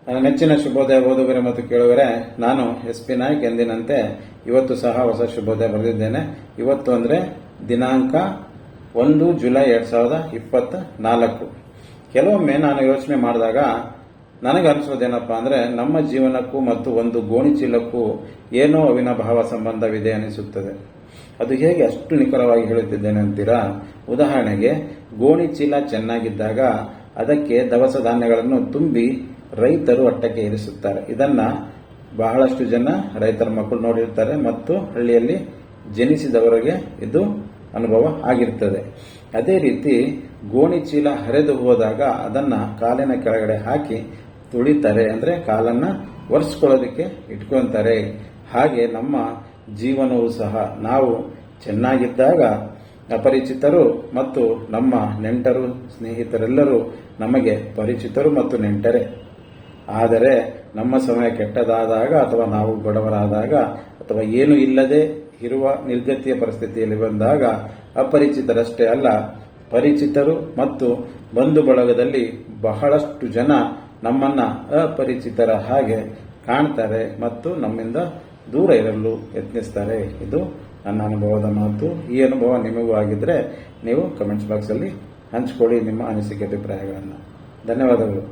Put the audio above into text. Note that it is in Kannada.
ನನ್ನ ನೆಚ್ಚಿನ ಶುಭೋದಯ ಓದುಗರೆ ಮತ್ತು ಕೇಳುಗರೆ, ನಾನು SP ನಾಯ್ಕ್ ಎಂದಿನಂತೆ ಇವತ್ತು ಸಹ ಹೊಸ ಶುಭೋದಯ ಬರೆದಿದ್ದೇನೆ. ಇವತ್ತು ಅಂದರೆ ದಿನಾಂಕ 1 ಜುಲೈ 2024. ಕೆಲವೊಮ್ಮೆ ನಾನು ಯೋಚನೆ ಮಾಡಿದಾಗ ನನಗೆ ಅನಿಸೋದೇನಪ್ಪ ಅಂದರೆ, ನಮ್ಮ ಜೀವನಕ್ಕೂ ಮತ್ತು ಒಂದು ಗೋಣಿಚೀಲಕ್ಕೂ ಏನೋ ಅವಿನಾಭಾವ ಸಂಬಂಧವಿದೆ ಅನಿಸುತ್ತದೆ. ಅದು ಹೇಗೆ ಅಷ್ಟು ನಿಖರವಾಗಿ ಹೇಳುತ್ತಿದ್ದೇನೆ ಅಂತೀರಾ? ಉದಾಹರಣೆಗೆ, ಗೋಣಿಚೀಲ ಚೆನ್ನಾಗಿದ್ದಾಗ ಅದಕ್ಕೆ ದವಸ ಧಾನ್ಯಗಳನ್ನು ತುಂಬಿ ರೈತರು ಅಟ್ಟಕ್ಕೆ ಇರಿಸುತ್ತಾರೆ. ಇದನ್ನ ಬಹಳಷ್ಟು ಜನ ರೈತರ ಮಕ್ಕಳು ನೋಡಿರ್ತಾರೆ ಮತ್ತು ಹಳ್ಳಿಯಲ್ಲಿ ಜನಿಸಿದವರಿಗೆ ಇದು ಅನುಭವ ಆಗಿರ್ತದೆ. ಅದೇ ರೀತಿ ಗೋಣಿಚೀಲ ಹರಿದು ಹೋದಾಗ ಅದನ್ನ ಕಾಲಿನ ಕೆಳಗಡೆ ಹಾಕಿ ತುಳಿತಾರೆ, ಅಂದರೆ ಕಾಲನ್ನ ಒರೆಸ್ಕೊಳ್ಳೋದಕ್ಕೆ ಇಟ್ಕೊಂತಾರೆ. ಹಾಗೆ ನಮ್ಮ ಜೀವನವೂ ಸಹ ನಾವು ಚೆನ್ನಾಗಿದ್ದಾಗ ಅಪರಿಚಿತರು ಮತ್ತು ನಮ್ಮ ನೆಂಟರು ಸ್ನೇಹಿತರೆಲ್ಲರೂ ನಮಗೆ ಪರಿಚಿತರು ಮತ್ತು ನೆಂಟರೇ. ಆದರೆ ನಮ್ಮ ಸಮಯ ಕೆಟ್ಟದಾದಾಗ ಅಥವಾ ನಾವು ಬಡವರಾದಾಗ ಅಥವಾ ಏನು ಇಲ್ಲದೆ ಇರುವ ನಿರ್ಗತಿಯ ಪರಿಸ್ಥಿತಿಯಲ್ಲಿ ಬಂದಾಗ ಅಪರಿಚಿತರಷ್ಟೇ ಅಲ್ಲ, ಪರಿಚಿತರು ಮತ್ತು ಬಂಧು ಬಳಗದಲ್ಲಿ ಬಹಳಷ್ಟು ಜನ ನಮ್ಮನ್ನ ಅಪರಿಚಿತರ ಹಾಗೆ ಕಾಣ್ತಾರೆ ಮತ್ತು ನಮ್ಮಿಂದ ದೂರ ಇರಲು ಯತ್ನಿಸ್ತಾರೆ. ಇದು ನನ್ನ ಅನುಭವದ ಮಾತು. ಈ ಅನುಭವ ನಿಮಗೂ ಆಗಿದ್ರೆ ನೀವು ಕಮೆಂಟ್ಸ್ ಬಾಕ್ಸಲ್ಲಿ ಹಂಚಿಕೊಳ್ಳಿ ನಿಮ್ಮ ಅನಿಸಿಕೆ ಅಭಿಪ್ರಾಯಗಳನ್ನು. ಧನ್ಯವಾದಗಳು.